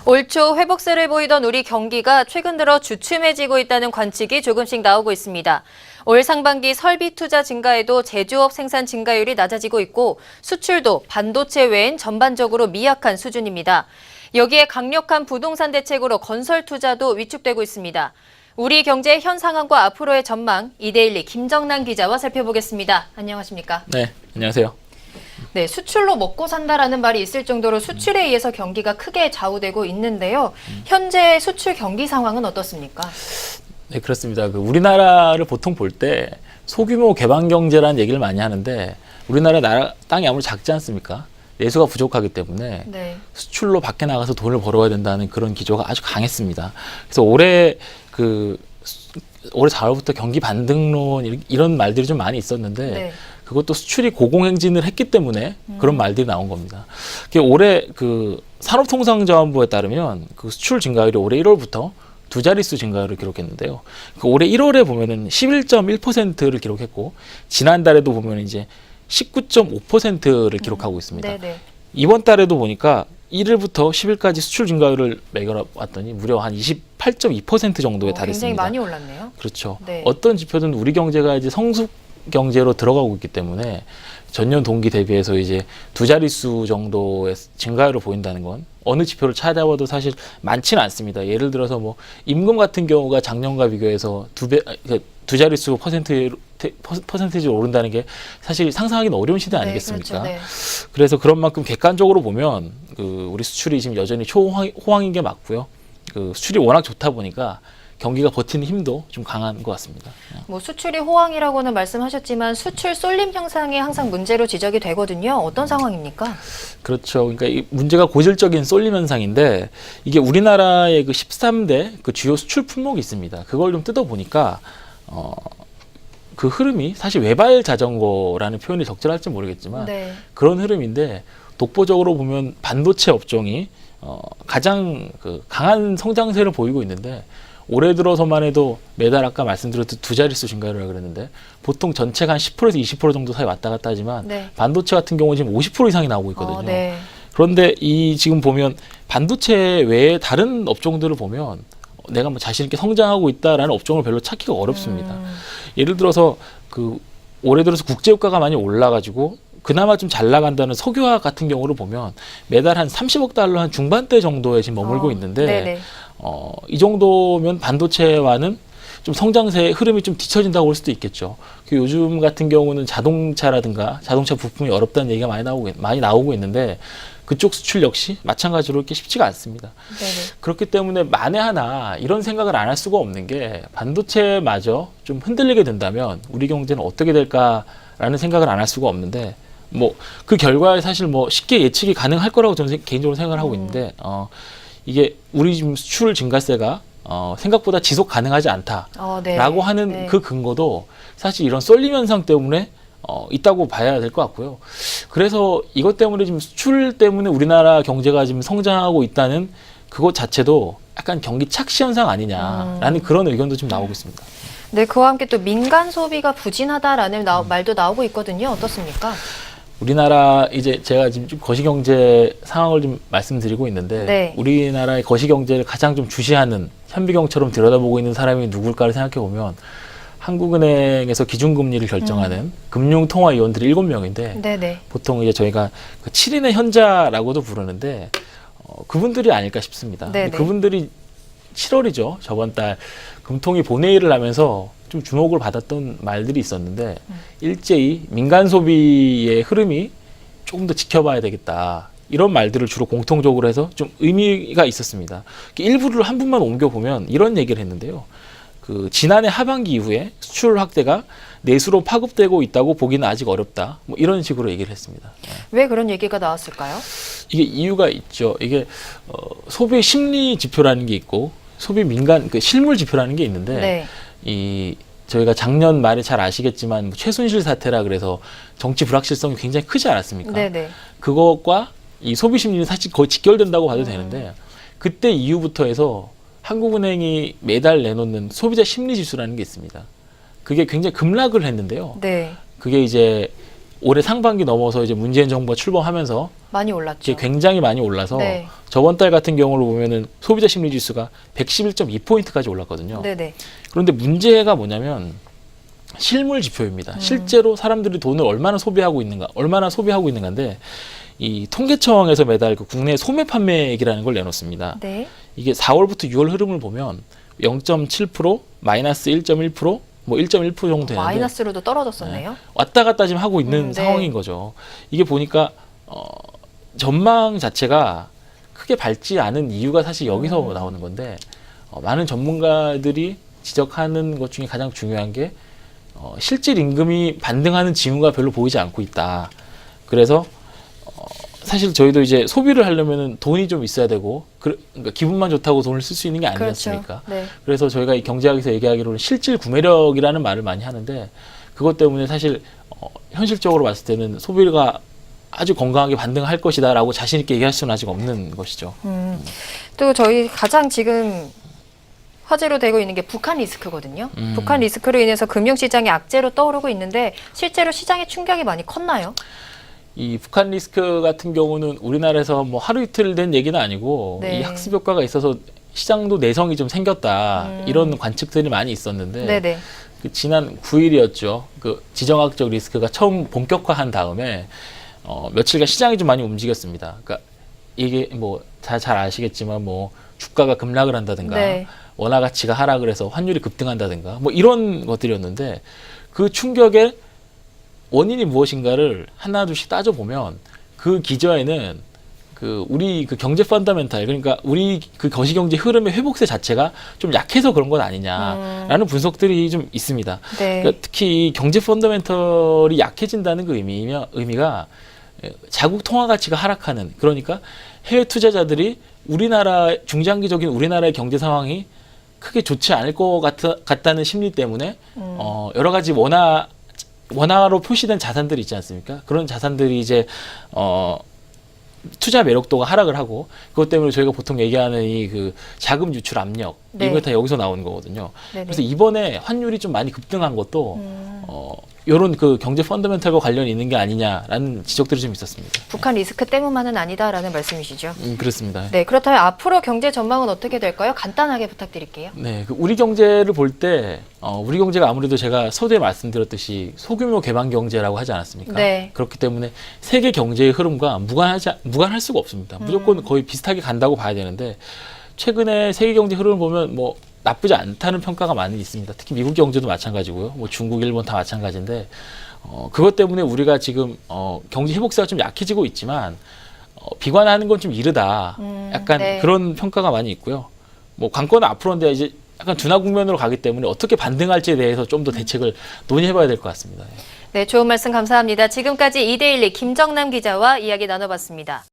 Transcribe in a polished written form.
올 초 회복세를 보이던 우리 경기가 최근 들어 주춤해지고 있다는 관측이 조금씩 나오고 있습니다. 올 상반기 설비 투자 증가에도 제조업 생산 증가율이 낮아지고 있고 수출도 반도체 외엔 전반적으로 미약한 수준입니다. 여기에 강력한 부동산 대책으로 건설 투자도 위축되고 있습니다. 우리 경제의 현 상황과 앞으로의 전망, 이데일리 김정남 기자와 살펴보겠습니다. 안녕하십니까? 네, 안녕하세요. 네, 수출로 먹고 산다라는 말이 있을 정도로 수출에 의해서 경기가 크게 좌우되고 있는데요. 현재 수출 경기 상황은 어떻습니까? 네, 그렇습니다. 우리나라를 보통 볼 때 소규모 개방 경제라는 얘기를 많이 하는데 우리나라 땅이 아무리 작지 않습니까? 내수가 부족하기 때문에 네. 수출로 밖에 나가서 돈을 벌어야 된다는 그런 기조가 아주 강했습니다. 그래서 올해 4월부터 경기 반등론 이런 말들이 좀 많이 있었는데 네. 그것도 수출이 고공행진을 했기 때문에 그런 말들이 나온 겁니다. 올해 산업통상자원부에 따르면 수출 증가율이 올해 1월부터 두 자릿수 증가율을 기록했는데요. 올해 1월에 보면은 11.1%를 기록했고 지난달에도 보면 이제 19.5%를 기록하고 있습니다. 네네. 이번 달에도 보니까 1일부터 10일까지 수출 증가율을 매겨봤더니 무려 한 28.2% 정도에 달했습니다. 굉장히 많이 올랐네요. 그렇죠. 네. 어떤 지표든 우리 경제가 이제 성숙 경제로 들어가고 있기 때문에 전년 동기 대비해서 이제 두 자릿수 정도의 증가율을 보인다는 건 어느 지표를 찾아봐도 사실 많지는 않습니다. 예를 들어서 뭐 임금 같은 경우가 작년과 비교해서 두 자릿수 퍼센테이지로 오른다는 게 사실 상상하기는 어려운 시대 아니겠습니까? 네, 그렇죠. 네. 그래서 그런 만큼 객관적으로 보면 우리 수출이 지금 여전히 초호황인 게 맞고요. 수출이 워낙 좋다 보니까 경기가 버티는 힘도 좀 강한 것 같습니다. 뭐 수출이 호황이라고는 말씀하셨지만 수출 쏠림 현상이 항상 문제로 지적이 되거든요. 어떤 상황입니까? 그렇죠. 그러니까 이 문제가 고질적인 쏠림 현상인데 이게 우리나라의 13대 주요 수출 품목이 있습니다. 그걸 좀 뜯어보니까 그 흐름이 사실 외발 자전거라는 표현이 적절할지 모르겠지만 네. 그런 흐름인데 독보적으로 보면 반도체 업종이 가장 강한 성장세를 보이고 있는데 올해 들어서만 해도 매달 아까 말씀드렸듯 두 자릿수 증가율이라고 그랬는데 보통 전체가 한 10%에서 20% 정도 사이 왔다 갔다 하지만 네. 반도체 같은 경우는 지금 50% 이상이 나오고 있거든요. 네. 그런데 지금 보면 반도체 외에 다른 업종들을 보면 내가 뭐 자신 있게 성장하고 있다라는 업종을 별로 찾기가 어렵습니다. 예를 들어서 올해 들어서 국제유가가 많이 올라가지고 그나마 좀 잘 나간다는 석유화학 같은 경우를 보면 매달 한 30억 달러 한 중반대 정도에 지금 머물고 있는데 네네. 이 정도면 반도체와는 좀 성장세 흐름이 좀 뒤처진다고 볼 수도 있겠죠. 요즘 같은 경우는 자동차라든가 자동차 부품이 어렵다는 얘기가 많이 나오고 있는데 그쪽 수출 역시 마찬가지로 이렇게 쉽지가 않습니다. 네네. 그렇기 때문에 만에 하나 이런 생각을 안 할 수가 없는 게 반도체마저 좀 흔들리게 된다면 우리 경제는 어떻게 될까라는 생각을 안 할 수가 없는데 그 결과에 사실 쉽게 예측이 가능할 거라고 저는 개인적으로 생각을 하고 있는데 이게 우리 지금 수출 증가세가 생각보다 지속 가능하지 않다라고 네. 하는 네. 그 근거도 사실 이런 쏠림 현상 때문에 있다고 봐야 될 것 같고요. 그래서 이것 때문에 지금 수출 때문에 우리나라 경제가 지금 성장하고 있다는 그것 자체도 약간 경기 착시 현상 아니냐라는 그런 의견도 좀 나오고 있습니다. 네, 그와 함께 또 민간 소비가 부진하다라는 말도 나오고 있거든요. 어떻습니까? 우리나라 이제 제가 지금 좀 거시경제 상황을 좀 말씀드리고 있는데 네. 우리나라의 거시경제를 가장 좀 주시하는 현비경처럼 들여다보고 있는 사람이 누굴까를 생각해 보면 한국은행에서 기준금리를 결정하는 금융통화위원들이 7명인데 네네. 보통 이제 저희가 7인의 현자라고도 부르는데 그분들이 아닐까 싶습니다. 네네. 그분들이 7월이죠. 저번 달 금통위 본회의를 하면서 좀 주목을 받았던 말들이 있었는데 일제히 민간 소비의 흐름이 조금 더 지켜봐야 되겠다. 이런 말들을 주로 공통적으로 해서 좀 의미가 있었습니다. 일부를 한 분만 옮겨보면 이런 얘기를 했는데요. 지난해 하반기 이후에 수출 확대가 내수로 파급되고 있다고 보기는 아직 어렵다. 이런 식으로 얘기를 했습니다. 왜 그런 얘기가 나왔을까요? 이게 이유가 있죠. 이게 소비 심리 지표라는 게 있고 소비 민간 실물 지표라는 게 있는데 네. 저희가 작년 말에 잘 아시겠지만 최순실 사태라 그래서 정치 불확실성이 굉장히 크지 않았습니까? 네네. 그것과 이 소비 심리는 사실 거의 직결된다고 봐도 되는데 그때 이후부터 해서 한국은행이 매달 내놓는 소비자 심리 지수라는 게 있습니다. 그게 굉장히 급락을 했는데요. 네. 그게 이제 올해 상반기 넘어서 이제 문재인 정부가 출범하면서 많이 올랐죠. 이게 굉장히 많이 올라서 네. 저번 달 같은 경우를 보면은 소비자 심리 지수가 111.2포인트까지 올랐거든요. 네네. 그런데 문제가 뭐냐면 실물 지표입니다. 실제로 사람들이 돈을 얼마나 소비하고 있는가인데 이 통계청에서 매달 그 국내 소매 판매액이라는 걸 내놓습니다. 네. 이게 4월부터 6월 흐름을 보면 0.7%, 마이너스 1.1%, 뭐 1.1% 정도 되는데 마이너스로도 떨어졌었네요. 왔다 갔다 지금 하고 있는 네. 상황인 거죠. 이게 보니까 전망 자체가 크게 밝지 않은 이유가 사실 여기서 나오는 건데 많은 전문가들이 지적하는 것 중에 가장 중요한 게 실질 임금이 반등하는 징후가 별로 보이지 않고 있다. 그래서 사실 저희도 이제 소비를 하려면은 돈이 좀 있어야 되고 그러니까 기분만 좋다고 돈을 쓸 수 있는 게 아니지 그렇죠. 않습니까? 네. 그래서 저희가 이 경제학에서 얘기하기로는 실질 구매력이라는 말을 많이 하는데 그것 때문에 사실 현실적으로 봤을 때는 소비가 아주 건강하게 반등할 것이다라고 자신 있게 얘기할 수는 아직 없는 것이죠. 또 저희 가장 지금 화제로 되고 있는 게 북한 리스크거든요. 북한 리스크로 인해서 금융시장이 악재로 떠오르고 있는데 실제로 시장의 충격이 많이 컸나요? 이 북한 리스크 같은 경우는 우리나라에서 뭐 하루 이틀 된 얘기는 아니고 네. 이 학습 효과가 있어서 시장도 내성이 좀 생겼다 이런 관측들이 많이 있었는데 네네. 그 지난 9일이었죠. 그 지정학적 리스크가 처음 본격화한 다음에 며칠간 시장이 좀 많이 움직였습니다. 그러니까 이게 뭐 잘 아시겠지만 뭐 주가가 급락을 한다든가 네. 원화 가치가 하락을 해서 환율이 급등한다든가 뭐 이런 것들이었는데 그 충격의 원인이 무엇인가를 하나둘씩 따져보면 그 기저에는 그 우리 그 경제 펀더멘탈 그러니까 우리 그 거시경제 흐름의 회복세 자체가 좀 약해서 그런 것 아니냐라는 분석들이 좀 있습니다. 네. 그러니까 특히 이 경제 펀더멘털이 약해진다는 그 의미가 자국 통화 가치가 하락하는 그러니까 해외 투자자들이 우리나라 중장기적인 우리나라의 경제 상황이 크게 좋지 않을 것 같다는 심리 때문에 여러 가지 원화로 표시된 자산들이 있지 않습니까? 그런 자산들이 이제 투자 매력도가 하락을 하고 그것 때문에 저희가 보통 얘기하는 이 그 자금 유출 압력 네. 이거 다 여기서 나오는 거거든요. 네네. 그래서 이번에 환율이 좀 많이 급등한 것도 이런 그 경제 펀더멘털과 관련이 있는 게 아니냐라는 지적들이 좀 있었습니다. 북한 리스크 때문만은 아니다라는 말씀이시죠? 그렇습니다. 네, 그렇다면 앞으로 경제 전망은 어떻게 될까요? 간단하게 부탁드릴게요. 네, 그 우리 경제를 볼 때 우리 경제가 아무래도 제가 서두에 말씀드렸듯이 소규모 개방 경제라고 하지 않았습니까? 네. 그렇기 때문에 세계 경제의 흐름과 무관할 수가 없습니다. 무조건 거의 비슷하게 간다고 봐야 되는데 최근에 세계 경제 흐름을 보면 뭐 나쁘지 않다는 평가가 많이 있습니다. 특히 미국 경제도 마찬가지고요. 뭐 중국, 일본 다 마찬가지인데 그것 때문에 우리가 지금 경제 회복세가 좀 약해지고 있지만 비관하는 건 좀 이르다. 약간 네. 그런 평가가 많이 있고요. 뭐 관건은 앞으로인데 이제 약간 둔화 국면으로 가기 때문에 어떻게 반등할지에 대해서 좀 더 대책을 논의해봐야 될 것 같습니다. 네, 좋은 말씀 감사합니다. 지금까지 이데일리 김정남 기자와 이야기 나눠봤습니다.